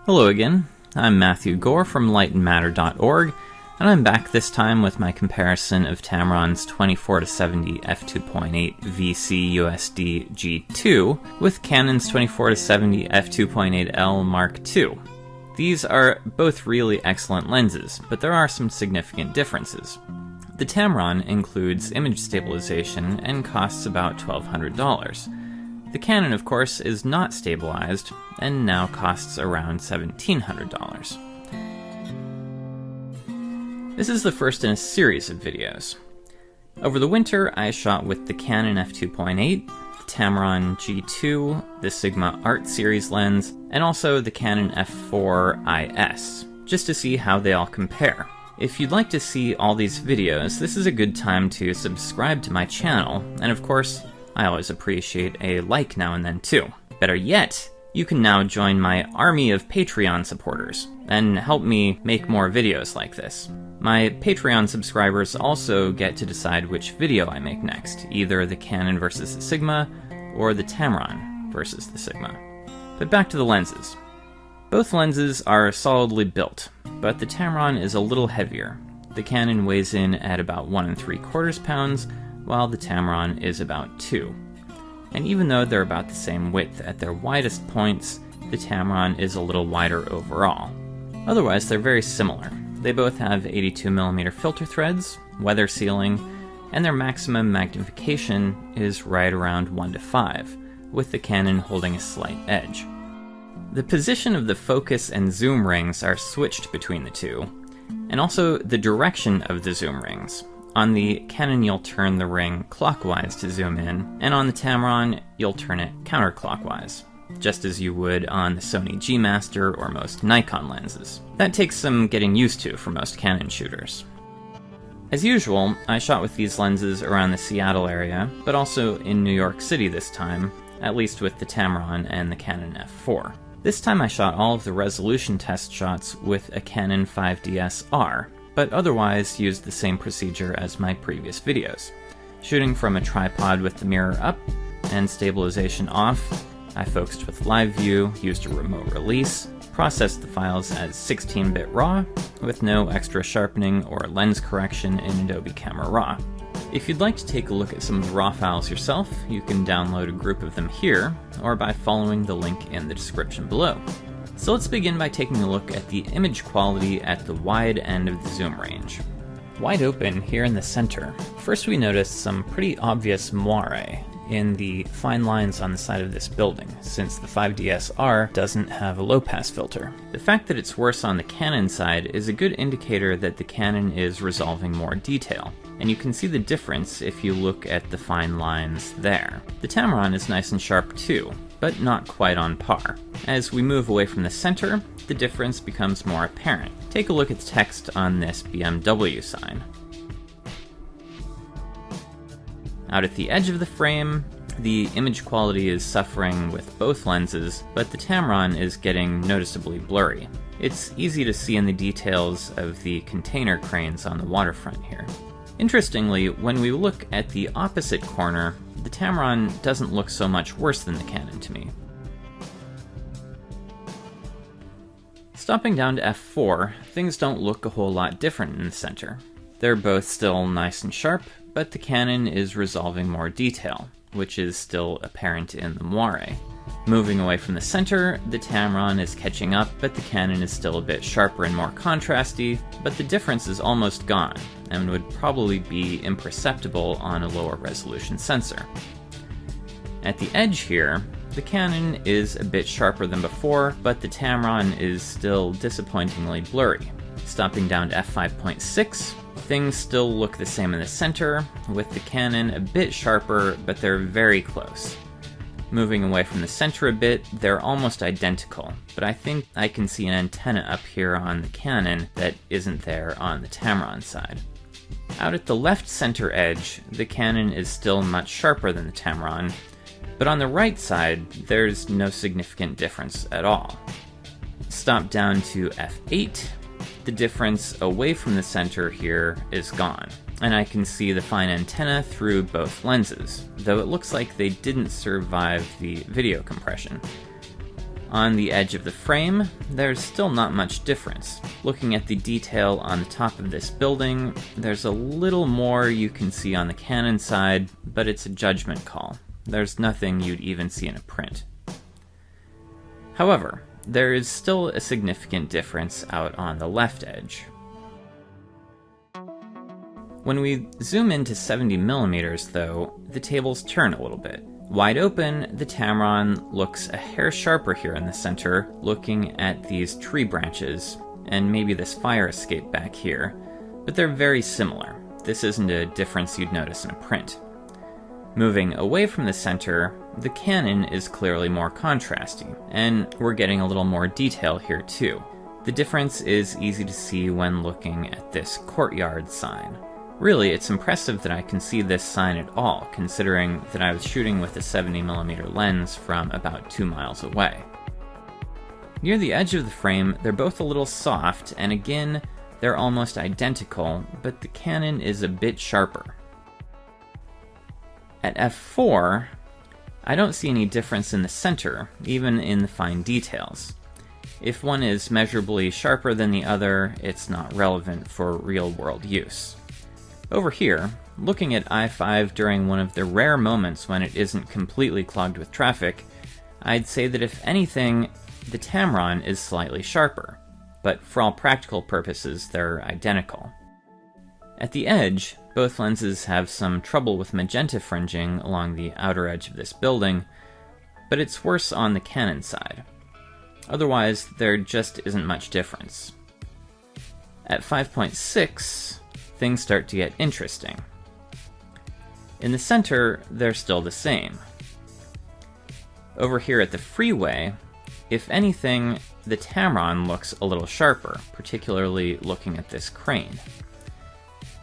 Hello again, I'm Matthew Gore from lightandmatter.org, and I'm back this time with my comparison of Tamron's 24-70 f2.8 VC USD G2 with Canon's 24-70 f2.8L Mark II. These are both really excellent lenses, but there are some significant differences. The Tamron includes image stabilization and costs about $1,200. The Canon, of course, is not stabilized, and now costs around $1,700. This is the first in a series of videos. Over the winter, I shot with the Canon f2.8, the Tamron G2, the Sigma Art Series lens, and also the Canon f4 IS, just to see how they all compare. If you'd like to see all these videos, this is a good time to subscribe to my channel, and of course, I always appreciate a like now and then too. Better yet, you can now join my army of Patreon supporters and help me make more videos like this. My Patreon subscribers also get to decide which video I make next, either the Canon versus the Sigma or the Tamron versus the Sigma. But back to the lenses. Both lenses are solidly built, but the Tamron is a little heavier. The Canon weighs in at about 1 3/4 pounds, while the Tamron is about 2. And even though they're about the same width at their widest points, the Tamron is a little wider overall. Otherwise, they're very similar. They both have 82mm filter threads, weather sealing, and their maximum magnification is right around 1:5, with the Canon holding a slight edge. The position of the focus and zoom rings are switched between the two, and also the direction of the zoom rings. On the Canon, you'll turn the ring clockwise to zoom in, and on the Tamron, you'll turn it counterclockwise, just as you would on the Sony G Master or most Nikon lenses. That takes some getting used to for most Canon shooters. As usual, I shot with these lenses around the Seattle area, but also in New York City this time, at least with the Tamron and the Canon f4. This time I shot all of the resolution test shots with a Canon 5DS-R, but otherwise used the same procedure as my previous videos. Shooting from a tripod with the mirror up and stabilization off, I focused with live view, used a remote release, processed the files as 16-bit RAW, with no extra sharpening or lens correction in Adobe Camera Raw. If you'd like to take a look at some of the RAW files yourself, you can download a group of them here, or by following the link in the description below. So let's begin by taking a look at the image quality at the wide end of the zoom range. Wide open here in the center, first we notice some pretty obvious moire in the fine lines on the side of this building, since the 5DS-R doesn't have a low-pass filter. The fact that it's worse on the Canon side is a good indicator that the Canon is resolving more detail, and you can see the difference if you look at the fine lines there. The Tamron is nice and sharp too, but not quite on par. As we move away from the center, the difference becomes more apparent. Take a look at the text on this BMW sign. Out at the edge of the frame, the image quality is suffering with both lenses, but the Tamron is getting noticeably blurry. It's easy to see in the details of the container cranes on the waterfront here. Interestingly, when we look at the opposite corner, the Tamron doesn't look so much worse than the Canon to me. Stopping down to f4, things don't look a whole lot different in the center. They're both still nice and sharp, but the Canon is resolving more detail, which is still apparent in the moire. Moving away from the center, the Tamron is catching up, but the Canon is still a bit sharper and more contrasty, but the difference is almost gone, and would probably be imperceptible on a lower resolution sensor. At the edge here, the Canon is a bit sharper than before, but the Tamron is still disappointingly blurry. Stopping down to f5.6, things still look the same in the center, with the Canon a bit sharper, but they're very close. Moving away from the center a bit, they're almost identical, but I think I can see an antenna up here on the Canon that isn't there on the Tamron side. Out at the left center edge, the Canon is still much sharper than the Tamron, but on the right side, there's no significant difference at all. Stop down to f8, the difference away from the center here is gone, and I can see the fine antenna through both lenses, though it looks like they didn't survive the video compression. On the edge of the frame, there's still not much difference. Looking at the detail on the top of this building, there's a little more you can see on the Canon side, but it's a judgment call. There's nothing you'd even see in a print. However, there is still a significant difference out on the left edge. When we zoom into 70mm though, the tables turn a little bit. Wide open, the Tamron looks a hair sharper here in the center, looking at these tree branches, and maybe this fire escape back here, but they're very similar. This isn't a difference you'd notice in a print. Moving away from the center, the Canon is clearly more contrasty, and we're getting a little more detail here too. The difference is easy to see when looking at this courtyard sign. Really, it's impressive that I can see this sign at all, considering that I was shooting with a 70mm lens from about 2 miles away. Near the edge of the frame, they're both a little soft, and again, they're almost identical, but the Canon is a bit sharper. At f4, I don't see any difference in the center, even in the fine details. If one is measurably sharper than the other, it's not relevant for real-world use. Over here, looking at I-5 during one of the rare moments when it isn't completely clogged with traffic, I'd say that if anything, the Tamron is slightly sharper, but for all practical purposes, they're identical. At the edge, both lenses have some trouble with magenta fringing along the outer edge of this building, but it's worse on the Canon side. Otherwise, there just isn't much difference. At 5.6, things start to get interesting. In the center, they're still the same. Over here at the Freeway, if anything, the Tamron looks a little sharper, particularly looking at this crane.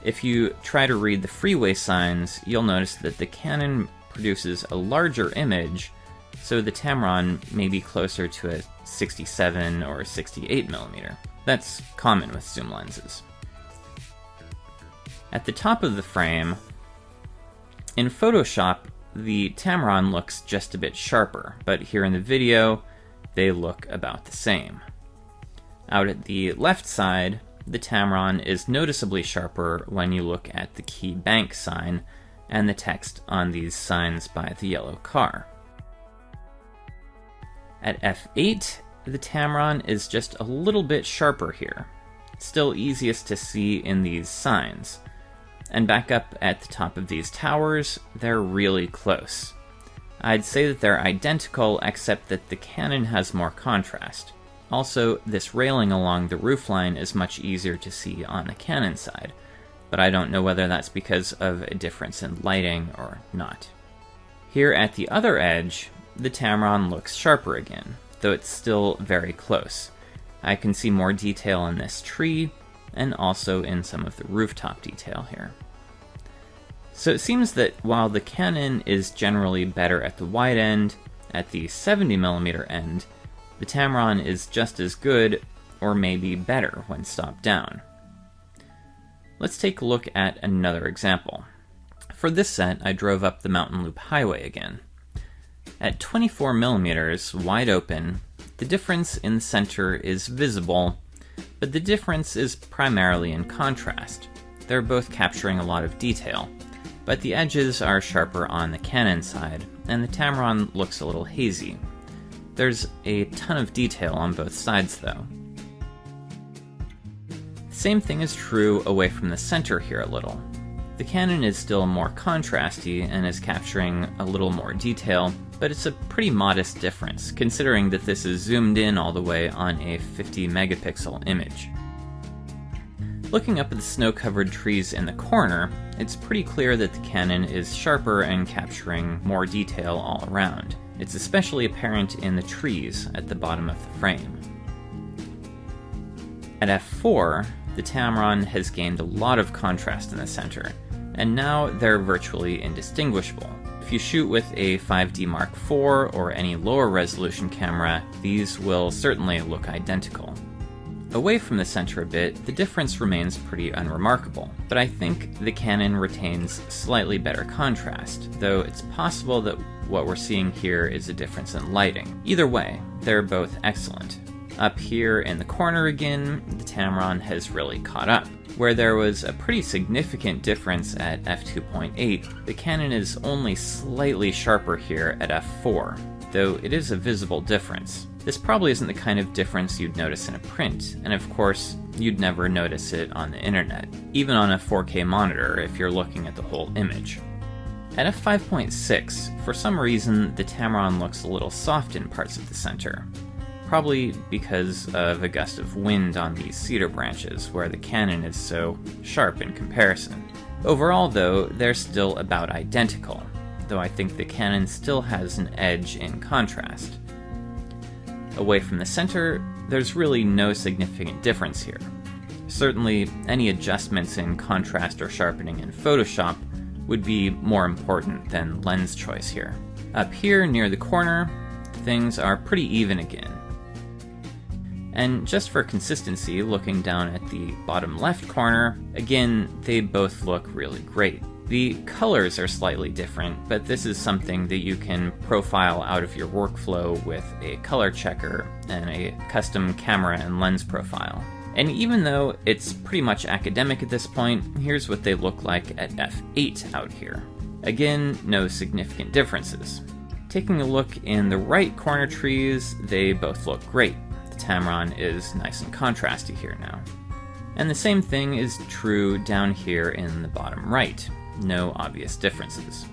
If you try to read the Freeway signs, you'll notice that the Canon produces a larger image, so the Tamron may be closer to a 67 or 68mm. That's common with zoom lenses. At the top of the frame, in Photoshop, the Tamron looks just a bit sharper, but here in the video, they look about the same. Out at the left side, the Tamron is noticeably sharper when you look at the key bank sign and the text on these signs by the yellow car. At f8, the Tamron is just a little bit sharper here. Still easiest to see in these signs. And back up at the top of these towers, they're really close. I'd say that they're identical, except that the Canon has more contrast. Also, this railing along the roofline is much easier to see on the Canon side, but I don't know whether that's because of a difference in lighting or not. Here at the other edge, the Tamron looks sharper again, though it's still very close. I can see more detail in this tree, and also in some of the rooftop detail here. So it seems that while the Canon is generally better at the wide end, at the 70mm end, the Tamron is just as good, or maybe better when stopped down. Let's take a look at another example. For this set, I drove up the Mountain Loop Highway again. At 24mm wide open, the difference in the center is visible, but the difference is primarily in contrast. They're both capturing a lot of detail, but the edges are sharper on the Canon side, and the Tamron looks a little hazy. There's a ton of detail on both sides though. The same thing is true away from the center here a little. The Canon is still more contrasty and is capturing a little more detail, but it's a pretty modest difference, considering that this is zoomed in all the way on a 50 megapixel image. Looking up at the snow-covered trees in the corner, it's pretty clear that the Canon is sharper and capturing more detail all around. It's especially apparent in the trees at the bottom of the frame. At f4, the Tamron has gained a lot of contrast in the center, and now they're virtually indistinguishable. If you shoot with a 5D Mark IV or any lower resolution camera, these will certainly look identical. Away from the center a bit, the difference remains pretty unremarkable, but I think the Canon retains slightly better contrast, though it's possible that what we're seeing here is a difference in lighting. Either way, they're both excellent. Up here in the corner again, the Tamron has really caught up. Where there was a pretty significant difference at f2.8, the Canon is only slightly sharper here at f4, though it is a visible difference. This probably isn't the kind of difference you'd notice in a print, and of course, you'd never notice it on the internet, even on a 4K monitor if you're looking at the whole image. At f5.6, for some reason, the Tamron looks a little soft in parts of the center. Probably because of a gust of wind on these cedar branches, where the Canon is so sharp in comparison. Overall, though, they're still about identical, though I think the Canon still has an edge in contrast. Away from the center, there's really no significant difference here. Certainly, any adjustments in contrast or sharpening in Photoshop would be more important than lens choice here. Up here near the corner, things are pretty even again. And just for consistency, looking down at the bottom left corner, again, they both look really great. The colors are slightly different, but this is something that you can profile out of your workflow with a color checker and a custom camera and lens profile. And even though it's pretty much academic at this point, here's what they look like at f8 out here. Again, no significant differences. Taking a look in the right corner trees, they both look great. The Tamron is nice and contrasty here now. And the same thing is true down here in the bottom right. No obvious differences.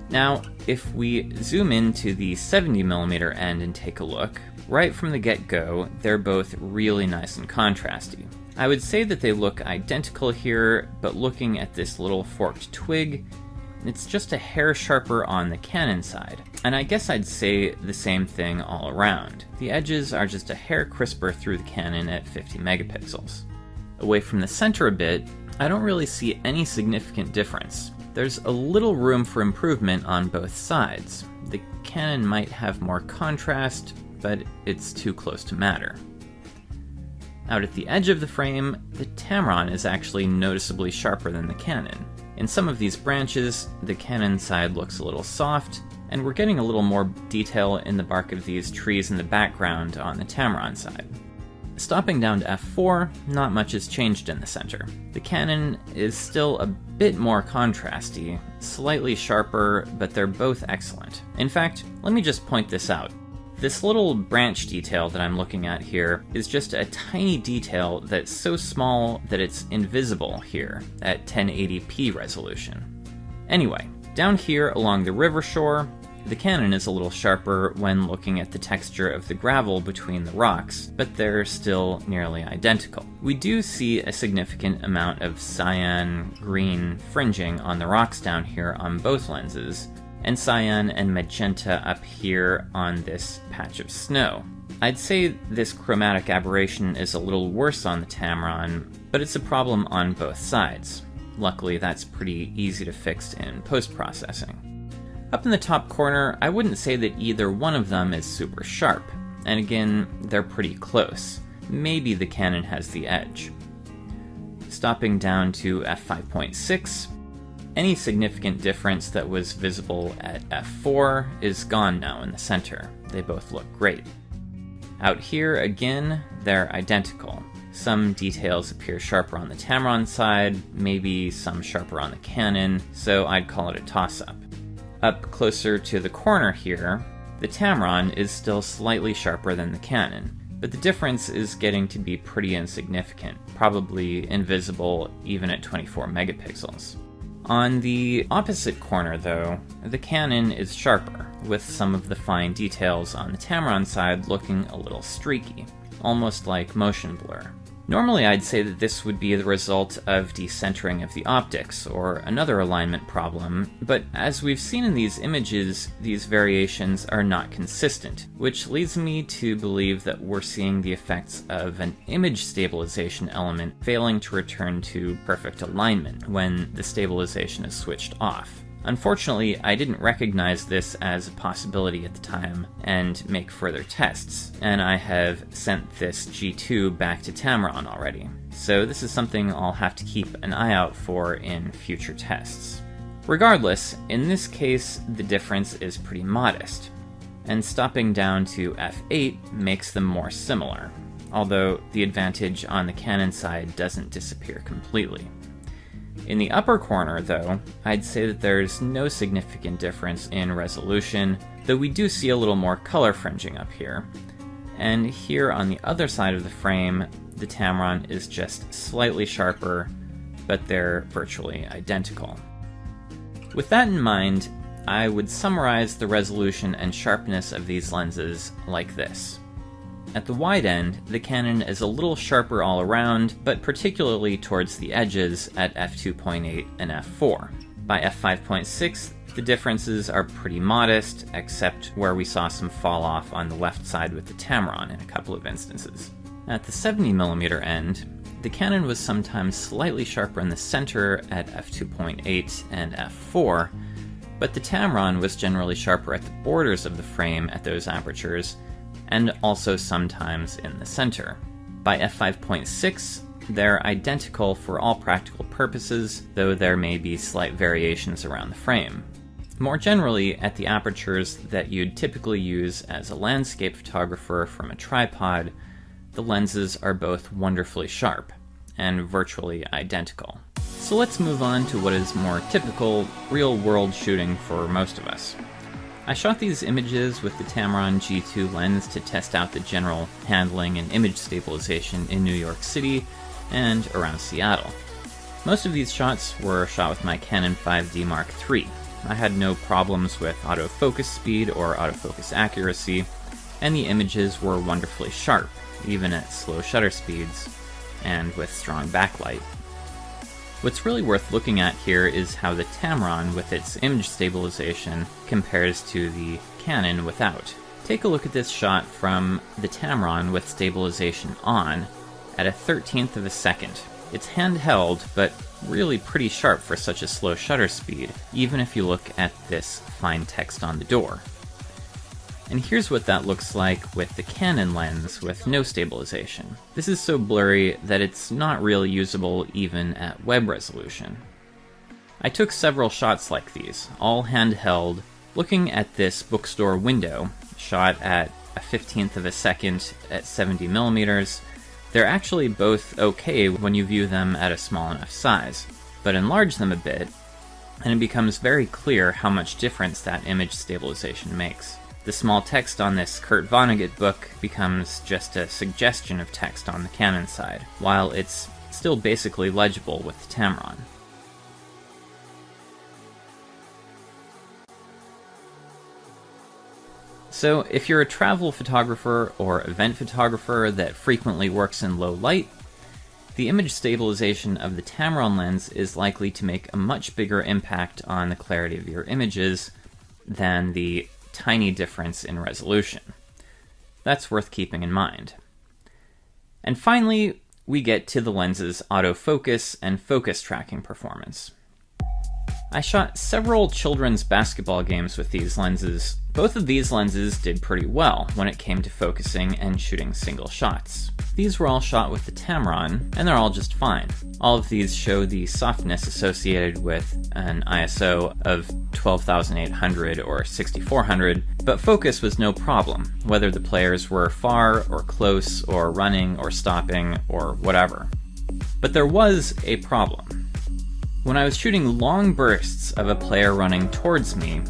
Now, if we zoom into the 70mm end and take a look, right from the get-go, they're both really nice and contrasty. I would say that they look identical here, but looking at this little forked twig, it's just a hair sharper on the Canon side. And I guess I'd say the same thing all around. The edges are just a hair crisper through the Canon at 50 megapixels. Away from the center a bit, I don't really see any significant difference. There's a little room for improvement on both sides. The Canon might have more contrast, but it's too close to matter. Out at the edge of the frame, the Tamron is actually noticeably sharper than the Canon. In some of these branches, the Canon side looks a little soft, and we're getting a little more detail in the bark of these trees in the background on the Tamron side. Stopping down to f4, not much has changed in the center. The Canon is still a bit more contrasty, slightly sharper, but they're both excellent. In fact, let me just point this out. This little branch detail that I'm looking at here is just a tiny detail that's so small that it's invisible here at 1080p resolution. Anyway, down here along the river shore, the Canon is a little sharper when looking at the texture of the gravel between the rocks, but they're still nearly identical. We do see a significant amount of cyan green fringing on the rocks down here on both lenses, and cyan and magenta up here on this patch of snow. I'd say this chromatic aberration is a little worse on the Tamron, but it's a problem on both sides. Luckily, that's pretty easy to fix in post-processing. Up in the top corner, I wouldn't say that either one of them is super sharp, and again, they're pretty close. Maybe the Canon has the edge. Stopping down to f5.6, any significant difference that was visible at f4 is gone now in the center. They both look great. Out here, again, they're identical. Some details appear sharper on the Tamron side, maybe some sharper on the Canon, so I'd call it a toss-up. Up closer to the corner here, the Tamron is still slightly sharper than the Canon, but the difference is getting to be pretty insignificant, probably invisible even at 24 megapixels. On the opposite corner, though, the Canon is sharper, with some of the fine details on the Tamron side looking a little streaky, almost like motion blur. Normally I'd say that this would be the result of decentering of the optics, or another alignment problem, but as we've seen in these images, these variations are not consistent, which leads me to believe that we're seeing the effects of an image stabilization element failing to return to perfect alignment when the stabilization is switched off. Unfortunately, I didn't recognize this as a possibility at the time and make further tests, and I have sent this G2 back to Tamron already. So this is something I'll have to keep an eye out for in future tests. Regardless, in this case, the difference is pretty modest, and stopping down to f8 makes them more similar, although the advantage on the Canon side doesn't disappear completely. In the upper corner, though, I'd say that there's no significant difference in resolution, though we do see a little more color fringing up here. And here on the other side of the frame, the Tamron is just slightly sharper, but they're virtually identical. With that in mind, I would summarize the resolution and sharpness of these lenses like this. At the wide end, the Canon is a little sharper all around, but particularly towards the edges at f2.8 and f4. By f5.6, the differences are pretty modest, except where we saw some fall off on the left side with the Tamron in a couple of instances. At the 70mm end, the Canon was sometimes slightly sharper in the center at f2.8 and f4, but the Tamron was generally sharper at the borders of the frame at those apertures, and also sometimes in the center. By f5.6, they're identical for all practical purposes, though there may be slight variations around the frame. More generally, at the apertures that you'd typically use as a landscape photographer from a tripod, the lenses are both wonderfully sharp, and virtually identical. So let's move on to what is more typical, real-world shooting for most of us. I shot these images with the Tamron G2 lens to test out the general handling and image stabilization in New York City and around Seattle. Most of these shots were shot with my Canon 5D Mark III. I had no problems with autofocus speed or autofocus accuracy, and the images were wonderfully sharp, even at slow shutter speeds, and with strong backlight. What's really worth looking at here is how the Tamron with its image stabilization compares to the Canon without. Take a look at this shot from the Tamron with stabilization on at a 1/13 of a second. It's handheld, but really pretty sharp for such a slow shutter speed, even if you look at this fine text on the door. And here's what that looks like with the Canon lens with no stabilization. This is so blurry that it's not really usable even at web resolution. I took several shots like these, all handheld, looking at this bookstore window, shot at a 1/15 of a second at 70mm. They're actually both okay when you view them at a small enough size, but enlarge them a bit, and it becomes very clear how much difference that image stabilization makes. The small text on this Kurt Vonnegut book becomes just a suggestion of text on the Canon side, while it's still basically legible with the Tamron. So if you're a travel photographer or event photographer that frequently works in low light, the image stabilization of the Tamron lens is likely to make a much bigger impact on the clarity of your images than the tiny difference in resolution. That's worth keeping in mind. And finally, we get to the lens's autofocus and focus tracking performance. I shot several children's basketball games with these lenses. Both of these lenses did pretty well when it came to focusing and shooting single shots. These were all shot with the Tamron, and they're all just fine. All of these show the softness associated with an ISO of 12,800 or 6,400, but focus was no problem, whether the players were far or close or running or stopping or whatever. But there was a problem. When I was shooting long bursts of a player running towards me,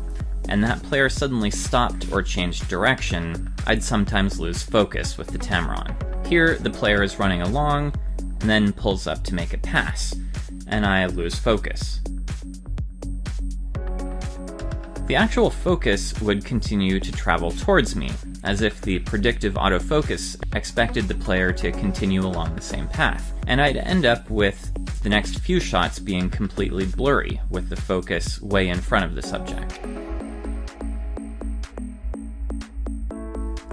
and that player suddenly stopped or changed direction, I'd sometimes lose focus with the Tamron. Here, the player is running along, and then pulls up to make a pass, and I lose focus. The actual focus would continue to travel towards me, as if the predictive autofocus expected the player to continue along the same path, and I'd end up with the next few shots being completely blurry, with the focus way in front of the subject.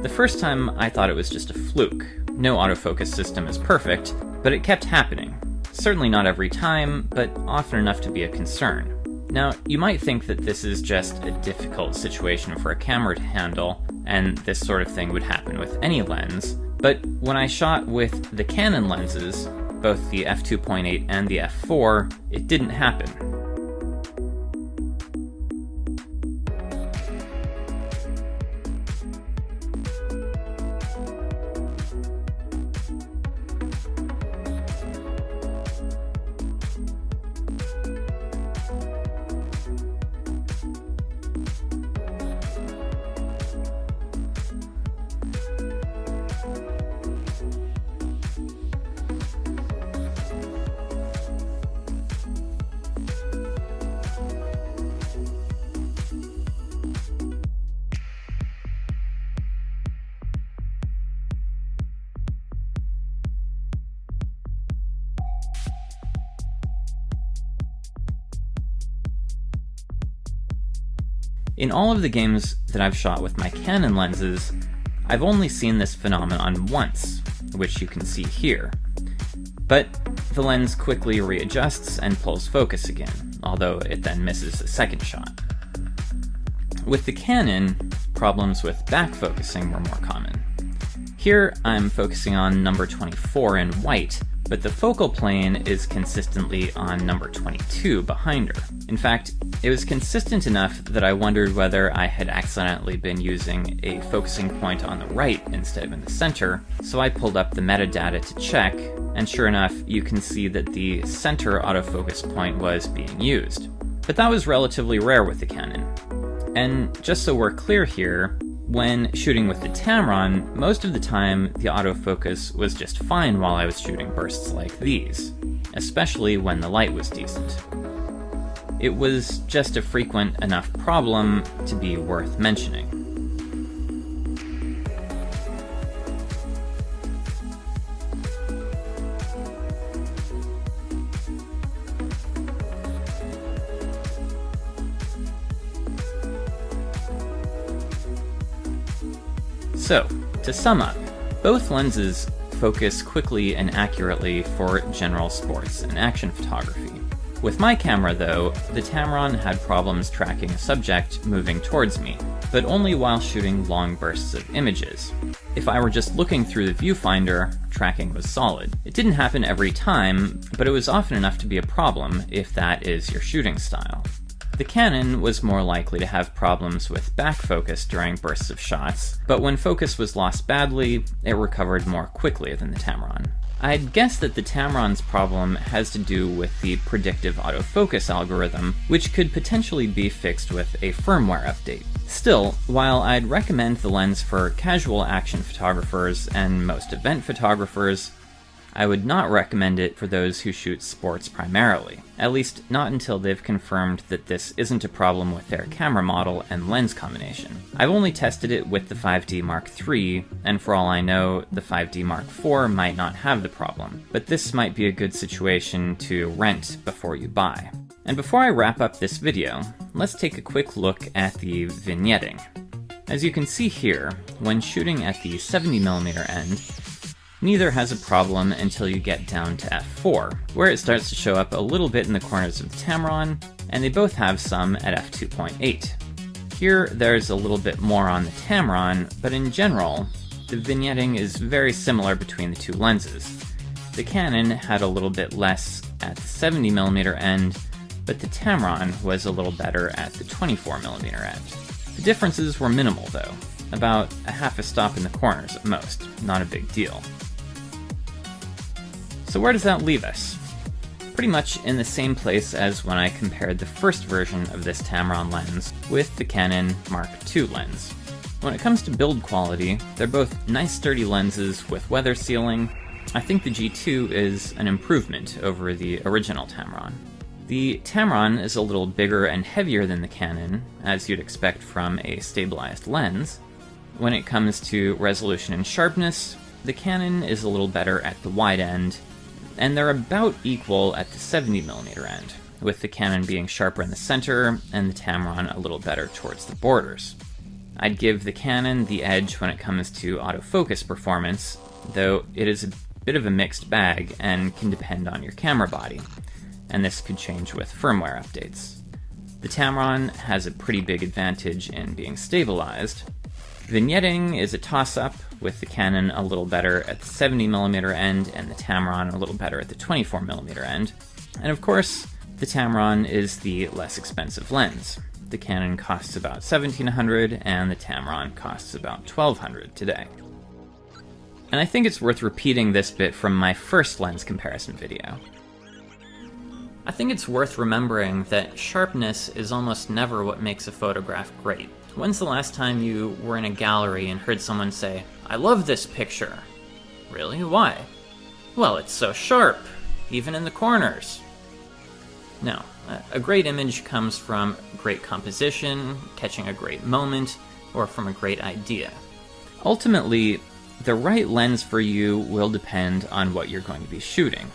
The first time I thought it was just a fluke. No autofocus system is perfect, but it kept happening. Certainly not every time, but often enough to be a concern. Now, you might think that this is just a difficult situation for a camera to handle, and this sort of thing would happen with any lens, but when I shot with the Canon lenses, both the f2.8 and the f4, it didn't happen. In all of the games that I've shot with my Canon lenses, I've only seen this phenomenon once, which you can see here. But the lens quickly readjusts and pulls focus again, although it then misses the second shot. With the Canon, problems with back focusing were more common. Here I'm focusing on number 24 in white, but the focal plane is consistently on number 22 behind her. In fact, it was consistent enough that I wondered whether I had accidentally been using a focusing point on the right instead of in the center, so I pulled up the metadata to check, and sure enough, you can see that the center autofocus point was being used. But that was relatively rare with the Canon. And just so we're clear here, when shooting with the Tamron, most of the time the autofocus was just fine while I was shooting bursts like these, especially when the light was decent. It was just a frequent enough problem to be worth mentioning. So, to sum up, both lenses focus quickly and accurately for general sports and action photography. With my camera though, the Tamron had problems tracking a subject moving towards me, but only while shooting long bursts of images. If I were just looking through the viewfinder, tracking was solid. It didn't happen every time, but it was often enough to be a problem if that is your shooting style. The Canon was more likely to have problems with back focus during bursts of shots, but when focus was lost badly, it recovered more quickly than the Tamron. I'd guess that the Tamron's problem has to do with the predictive autofocus algorithm, which could potentially be fixed with a firmware update. Still, while I'd recommend the lens for casual action photographers and most event photographers, I would not recommend it for those who shoot sports primarily, at least not until they've confirmed that this isn't a problem with their camera model and lens combination. I've only tested it with the 5D Mark III, and for all I know, the 5D Mark IV might not have the problem, but this might be a good situation to rent before you buy. And before I wrap up this video, let's take a quick look at the vignetting. As you can see here, when shooting at the 70mm end, neither has a problem until you get down to f4, where it starts to show up a little bit in the corners of the Tamron, and they both have some at f2.8. Here, there's a little bit more on the Tamron, but in general, the vignetting is very similar between the two lenses. The Canon had a little bit less at the 70mm end, but the Tamron was a little better at the 24mm end. The differences were minimal though, about a half a stop in the corners at most, not a big deal. So where does that leave us? Pretty much in the same place as when I compared the first version of this Tamron lens with the Canon Mark II lens. When it comes to build quality, they're both nice sturdy lenses with weather sealing. I think the G2 is an improvement over the original Tamron. The Tamron is a little bigger and heavier than the Canon, as you'd expect from a stabilized lens. When it comes to resolution and sharpness, the Canon is a little better at the wide end, and they're about equal at the 70mm end, with the Canon being sharper in the center and the Tamron a little better towards the borders. I'd give the Canon the edge when it comes to autofocus performance, though it is a bit of a mixed bag and can depend on your camera body, and this could change with firmware updates. The Tamron has a pretty big advantage in being stabilized. Vignetting is a toss-up, with the Canon a little better at the 70mm end and the Tamron a little better at the 24mm end. And of course, the Tamron is the less expensive lens. The Canon costs about $1,700 and the Tamron costs about $1,200 today. And I think it's worth repeating this bit from my first lens comparison video. I think it's worth remembering that sharpness is almost never what makes a photograph great. When's the last time you were in a gallery and heard someone say, "I love this picture"? Really? Why? Well, it's so sharp, even in the corners. No, a great image comes from great composition, catching a great moment, or from a great idea. Ultimately, the right lens for you will depend on what you're going to be shooting.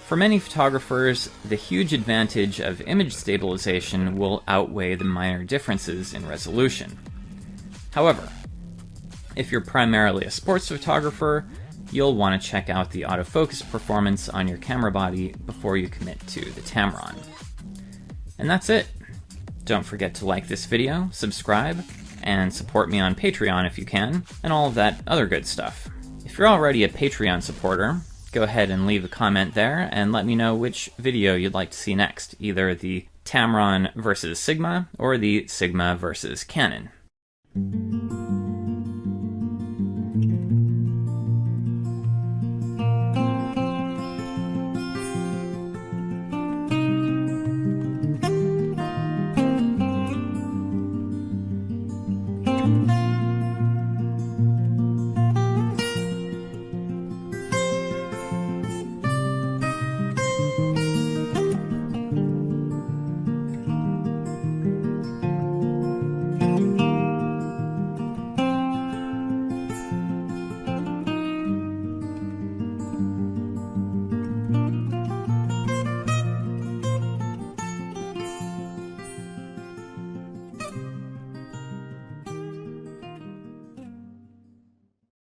For many photographers, the huge advantage of image stabilization will outweigh the minor differences in resolution. However, if you're primarily a sports photographer, you'll want to check out the autofocus performance on your camera body before you commit to the Tamron. And that's it. Don't forget to like this video, subscribe, and support me on Patreon if you can, and all of that other good stuff. If you're already a Patreon supporter, go ahead and leave a comment there and let me know which video you'd like to see next, either the Tamron versus Sigma or the Sigma versus Canon.